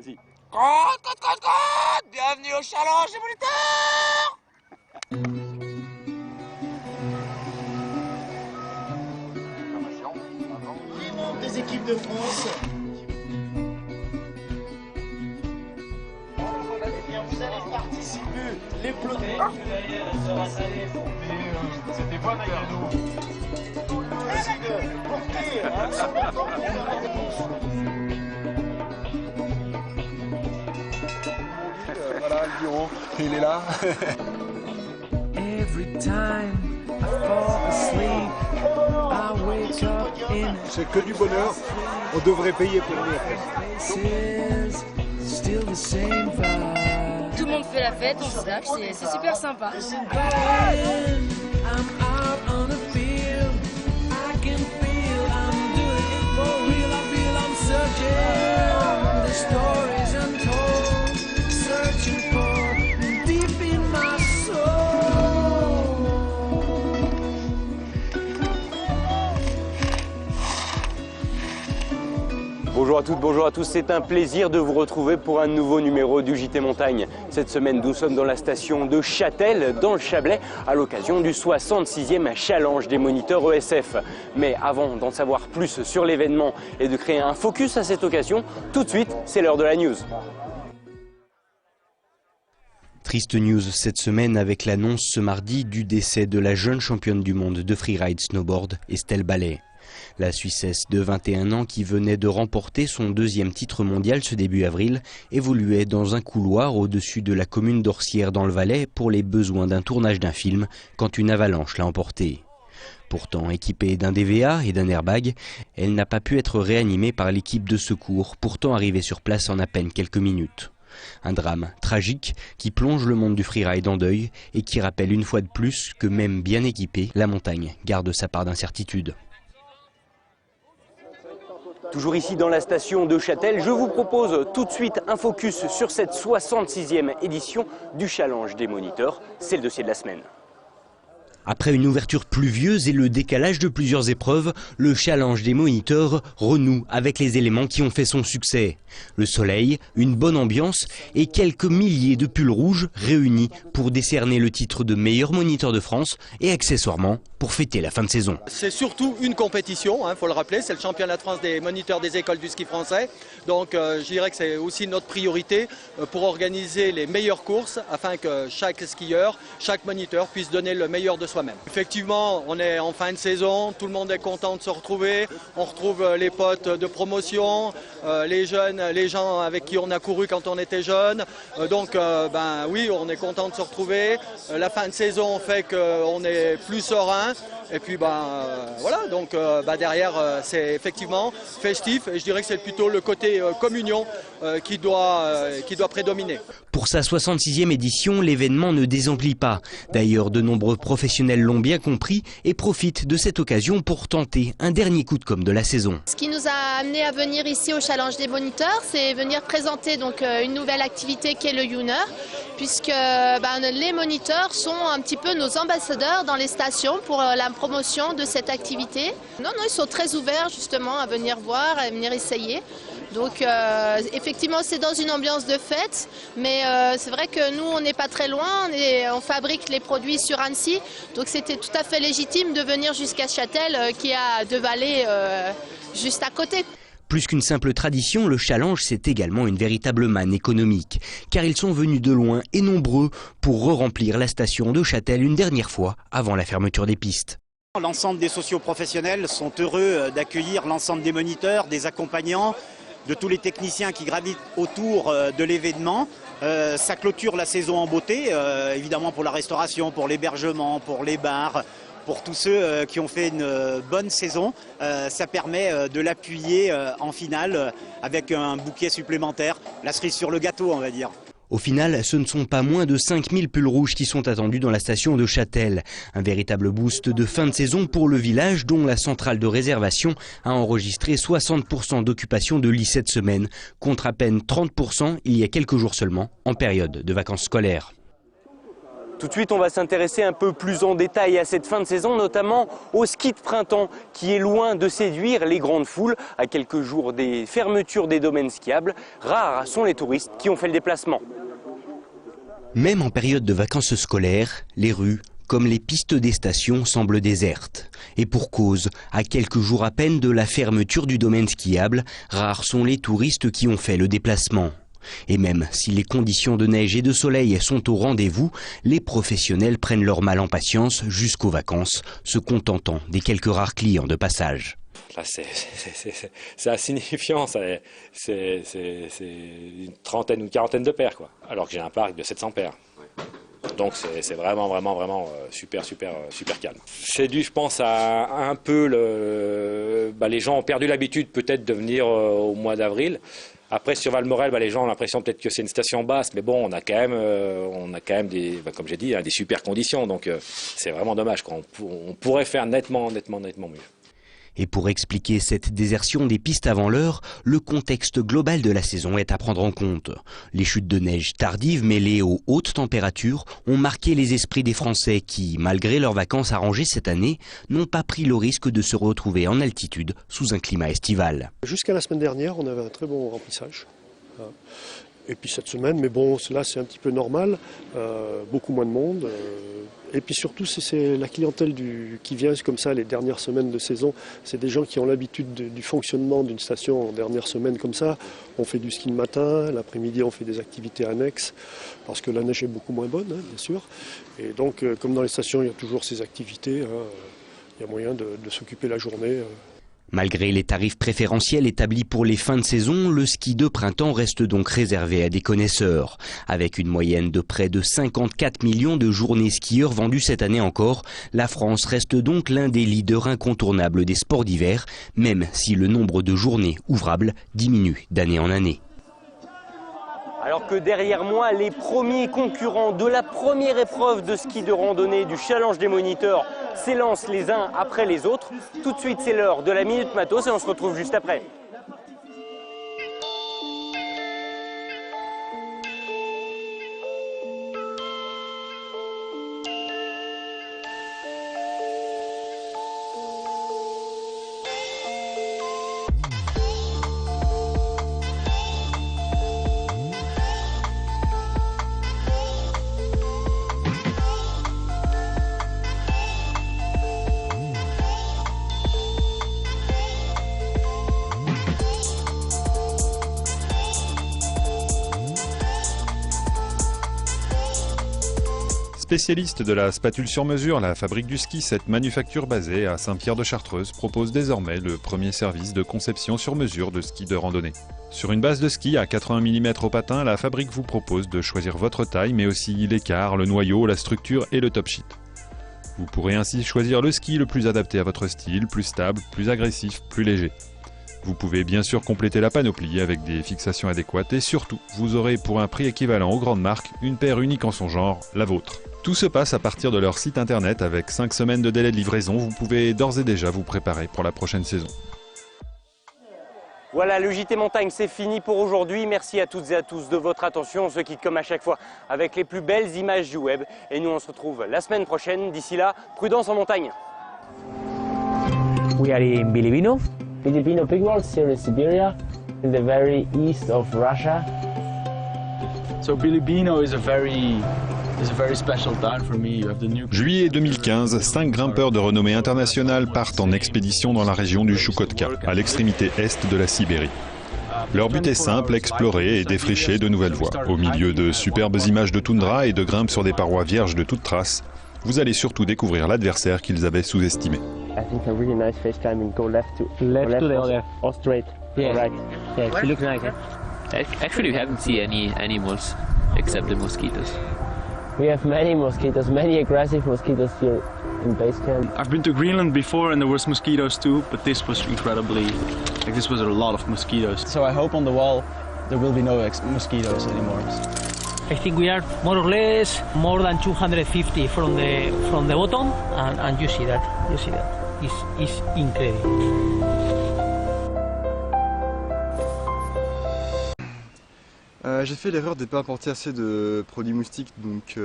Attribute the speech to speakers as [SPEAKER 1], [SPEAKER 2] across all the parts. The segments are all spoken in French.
[SPEAKER 1] Vas-y.
[SPEAKER 2] Code bienvenue au challenge des moniteurs.
[SPEAKER 3] Les membres des équipes de France. Vous allez participer, les pelotons.
[SPEAKER 1] C'était pas Nagano. Voilà le bureau, il est là. C'est que du bonheur, on devrait payer pour venir.
[SPEAKER 4] Tout le monde fait la fête, on se lâche, c'est super sympa.
[SPEAKER 1] Bonjour à toutes, bonjour à tous, c'est un plaisir de vous retrouver pour un nouveau numéro du JT Montagne. Cette semaine, nous sommes dans la station de Châtel, dans le Chablais, à l'occasion du 66e challenge des moniteurs ESF. Mais avant d'en savoir plus sur l'événement et de créer un focus à cette occasion, tout de suite, c'est l'heure de la news.
[SPEAKER 5] Triste news cette semaine avec l'annonce ce mardi du décès de la jeune championne du monde de freeride snowboard, Estelle Ballet. La Suissesse de 21 ans qui venait de remporter son deuxième titre mondial ce début avril évoluait dans un couloir au-dessus de la commune d'Orsières dans le Valais pour les besoins d'un tournage d'un film quand une avalanche l'a emportée. Pourtant équipée d'un DVA et d'un airbag, elle n'a pas pu être réanimée par l'équipe de secours, pourtant arrivée sur place en à peine quelques minutes. Un drame tragique qui plonge le monde du freeride en deuil et qui rappelle une fois de plus que même bien équipée, la montagne garde sa part d'incertitude.
[SPEAKER 1] Toujours ici dans la station de Châtel, je vous propose tout de suite un focus sur cette 66e édition du challenge des moniteurs. C'est le dossier de la semaine.
[SPEAKER 5] Après une ouverture pluvieuse et le décalage de plusieurs épreuves, le challenge des moniteurs renoue avec les éléments qui ont fait son succès. Le soleil, une bonne ambiance et quelques milliers de pulls rouges réunis pour décerner le titre de meilleur moniteur de France et accessoirement pour fêter la fin de saison.
[SPEAKER 6] C'est surtout une compétition, faut le rappeler, c'est le championnat de France des moniteurs des écoles du ski français. Donc je dirais que c'est aussi notre priorité pour organiser les meilleures courses afin que chaque skieur, chaque moniteur puisse donner le meilleur de soi-même. Effectivement, on est en fin de saison, tout le monde est content de se retrouver. On retrouve les potes de promotion, les jeunes, les gens avec qui on a couru quand on était jeune. Donc oui, on est content de se retrouver. La fin de saison fait qu'on est plus serein. Et puis voilà, donc derrière c'est effectivement festif et je dirais que c'est plutôt le côté communion qui doit prédominer.
[SPEAKER 5] Pour sa 66e édition, l'événement ne désemplit pas. D'ailleurs, de nombreux professionnels l'ont bien compris et profitent de cette occasion pour tenter un dernier coup de com' de la saison.
[SPEAKER 7] Ce qui nous a amené à venir ici au Challenge des moniteurs, c'est venir présenter donc une nouvelle activité qui est le Youner, puisque les moniteurs sont un petit peu nos ambassadeurs dans les stations pour la promotion de cette activité. Non, ils sont très ouverts justement à venir voir, à venir essayer. Donc effectivement c'est dans une ambiance de fête, mais c'est vrai que nous on n'est pas très loin, on fabrique les produits sur Annecy, donc c'était tout à fait légitime de venir jusqu'à Châtel qui a deux vallées juste à côté.
[SPEAKER 5] Plus qu'une simple tradition, le challenge c'est également une véritable manne économique, car ils sont venus de loin et nombreux pour re-remplir la station de Châtel une dernière fois avant la fermeture des pistes.
[SPEAKER 8] L'ensemble des socio-professionnels sont heureux d'accueillir l'ensemble des moniteurs, des accompagnants, de tous les techniciens qui gravitent autour de l'événement. Ça clôture la saison en beauté, évidemment pour la restauration, pour l'hébergement, pour les bars, pour tous ceux qui ont fait une bonne saison. Ça permet de l'appuyer en finale avec un bouquet supplémentaire, la cerise sur le gâteau on va dire.
[SPEAKER 5] Au final, ce ne sont pas moins de 5000 pulls rouges qui sont attendus dans la station de Châtel. Un véritable boost de fin de saison pour le village dont la centrale de réservation a enregistré 60% d'occupation de lits cette semaine, contre à peine 30% il y a quelques jours seulement, en période de vacances scolaires.
[SPEAKER 1] Tout de suite, on va s'intéresser un peu plus en détail à cette fin de saison, notamment au ski de printemps qui est loin de séduire les grandes foules. À quelques jours des fermetures des domaines skiables, rares sont les touristes qui ont fait le déplacement.
[SPEAKER 5] Même en période de vacances scolaires, les rues, comme les pistes des stations, semblent désertes. Et pour cause, à quelques jours à peine de la fermeture du domaine skiable, rares sont les touristes qui ont fait le déplacement. Et même si les conditions de neige et de soleil sont au rendez-vous, les professionnels prennent leur mal en patience jusqu'aux vacances, se contentant des quelques rares clients de passage.
[SPEAKER 9] Là, c'est insignifiant, c'est une trentaine ou une quarantaine de paires, quoi. Alors que j'ai un parc de 700 paires. Donc c'est vraiment super calme. C'est dû, je pense, à un peu les gens ont perdu l'habitude peut-être de venir au mois d'avril. Après sur Valmorel, les gens ont l'impression peut-être que c'est une station basse, mais bon, on a quand même des, comme j'ai dit, des super conditions. Donc c'est vraiment dommage, quoi. On pourrait faire nettement mieux.
[SPEAKER 5] Et pour expliquer cette désertion des pistes avant l'heure, le contexte global de la saison est à prendre en compte. Les chutes de neige tardives mêlées aux hautes températures ont marqué les esprits des Français qui, malgré leurs vacances arrangées cette année, n'ont pas pris le risque de se retrouver en altitude sous un climat estival.
[SPEAKER 10] Jusqu'à la semaine dernière, on avait un très bon remplissage. Et puis cette semaine, mais bon, là c'est un petit peu normal, beaucoup moins de monde. Et puis surtout, c'est la clientèle qui vient comme ça les dernières semaines de saison. C'est des gens qui ont l'habitude du fonctionnement d'une station en dernière semaine comme ça. On fait du ski le matin, l'après-midi on fait des activités annexes, parce que la neige est beaucoup moins bonne, bien sûr. Et donc, comme dans les stations, il y a toujours ces activités, il y a moyen de s'occuper la journée.
[SPEAKER 5] Malgré les tarifs préférentiels établis pour les fins de saison, le ski de printemps reste donc réservé à des connaisseurs. Avec une moyenne de près de 54 millions de journées skieurs vendues cette année encore, la France reste donc l'un des leaders incontournables des sports d'hiver, même si le nombre de journées ouvrables diminue d'année en année.
[SPEAKER 1] Alors que derrière moi, les premiers concurrents de la première épreuve de ski de randonnée du Challenge des moniteurs s'élancent les uns après les autres. Tout de suite, c'est l'heure de la Minute Matos et on se retrouve juste après.
[SPEAKER 11] Spécialiste de la spatule sur mesure, la Fabrique du Ski, cette manufacture basée à Saint-Pierre-de-Chartreuse propose désormais le premier service de conception sur mesure de ski de randonnée. Sur une base de ski à 80 mm au patin, la Fabrique vous propose de choisir votre taille, mais aussi l'écart, le noyau, la structure et le top sheet. Vous pourrez ainsi choisir le ski le plus adapté à votre style, plus stable, plus agressif, plus léger. Vous pouvez bien sûr compléter la panoplie avec des fixations adéquates et surtout, vous aurez pour un prix équivalent aux grandes marques, une paire unique en son genre, la vôtre. Tout se passe à partir de leur site internet avec 5 semaines de délai de livraison. Vous pouvez d'ores et déjà vous préparer pour la prochaine saison.
[SPEAKER 1] Voilà, le JT Montagne, c'est fini pour aujourd'hui. Merci à toutes et à tous de votre attention. On se quitte comme à chaque fois avec les plus belles images du web. Et nous, on se retrouve la semaine prochaine. D'ici là, prudence en montagne.
[SPEAKER 12] We are in Bilibino. Bilibino Big World here in Siberia, in the very east of Russia.
[SPEAKER 13] So Bilibino is a very special time for me. You have the new...
[SPEAKER 11] Juillet 2015, 5 grimpeurs de renommée internationale partent en expédition dans la région du Chukotka, à l'extrémité est de la Sibérie. Leur but est simple, explorer et défricher de nouvelles voies. Au milieu de superbes images de toundra et de grimpes sur des parois vierges de toute trace, vous allez surtout découvrir l'adversaire qu'ils avaient sous-estimé.
[SPEAKER 12] I think a really nice face climbing. Go left to the left or straight.
[SPEAKER 14] Yeah.
[SPEAKER 12] Right. Yeah, it looks nice.
[SPEAKER 14] Actually, we haven't seen any animals except the mosquitoes.
[SPEAKER 12] We have many mosquitoes, many aggressive mosquitoes here in base camp.
[SPEAKER 13] I've been to Greenland before and there was mosquitoes too, but this was incredibly, this was a lot of mosquitoes.
[SPEAKER 15] So I hope on the wall there will be no mosquitoes anymore.
[SPEAKER 16] I think we are more or less more than 250 from the bottom, and you see that. It's incredible.
[SPEAKER 17] J'ai fait l'erreur de ne pas apporter assez de produits moustiques, donc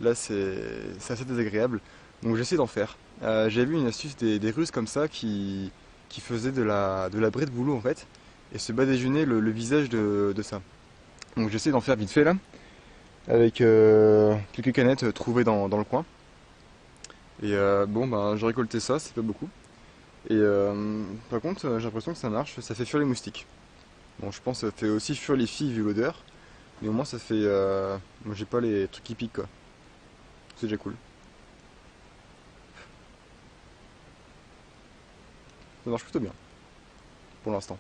[SPEAKER 17] Là c'est assez désagréable, donc j'essaie d'en faire. J'ai vu une astuce des Russes comme ça qui faisaient de la braie de boulot en fait, et se badigeonner le visage de ça. Donc j'essaie d'en faire vite fait là, avec quelques canettes trouvées dans le coin. Et bon bah j'ai récolté ça, c'est pas beaucoup. Et par contre j'ai l'impression que ça marche, ça fait fuir les moustiques. Bon je pense que ça fait aussi fuir les filles vu l'odeur, mais au moins ça fait... moi j'ai pas les trucs qui piquent quoi. C'est déjà cool. Ça marche plutôt bien, pour l'instant.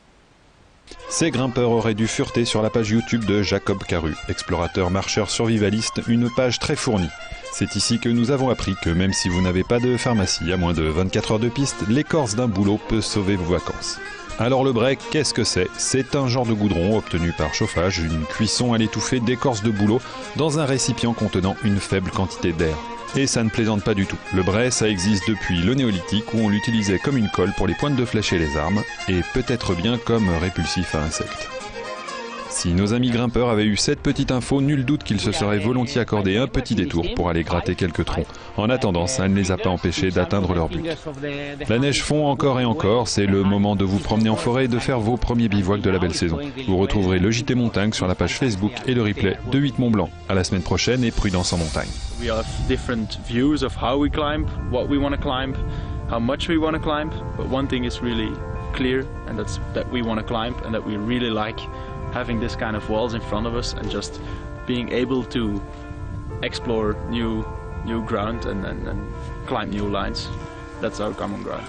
[SPEAKER 11] Ces grimpeurs auraient dû fureter sur la page YouTube de Jacob Caru, explorateur marcheur survivaliste, une page très fournie. C'est ici que nous avons appris que même si vous n'avez pas de pharmacie à moins de 24 heures de piste, l'écorce d'un bouleau peut sauver vos vacances. Alors le break, qu'est-ce que c'est? C'est un genre de goudron obtenu par chauffage, une cuisson à l'étouffée d'écorce de bouleau dans un récipient contenant une faible quantité d'air. Et ça ne plaisante pas du tout. Le brai, ça existe depuis le néolithique où on l'utilisait comme une colle pour les pointes de flèche et les armes, et peut-être bien comme répulsif à insectes. Si nos amis grimpeurs avaient eu cette petite info, nul doute qu'ils se seraient volontiers accordé un petit détour pour aller gratter quelques troncs. En attendant, ça ne les a pas empêchés d'atteindre leur but. La neige fond encore et encore, c'est le moment de vous promener en forêt et de faire vos premiers bivouacs de la belle saison. Vous retrouverez le JT Montagne sur la page Facebook et le replay de 8 Mont Blanc. À la semaine prochaine et prudence en montagne.
[SPEAKER 13] We have different views of how we climb, what we want to climb, how much we want to climb, but one thing is really clear, and that's that we want to climb and that we really like having this kind of walls in front of us and just being able to explore new ground and climb new lines. That's our common ground.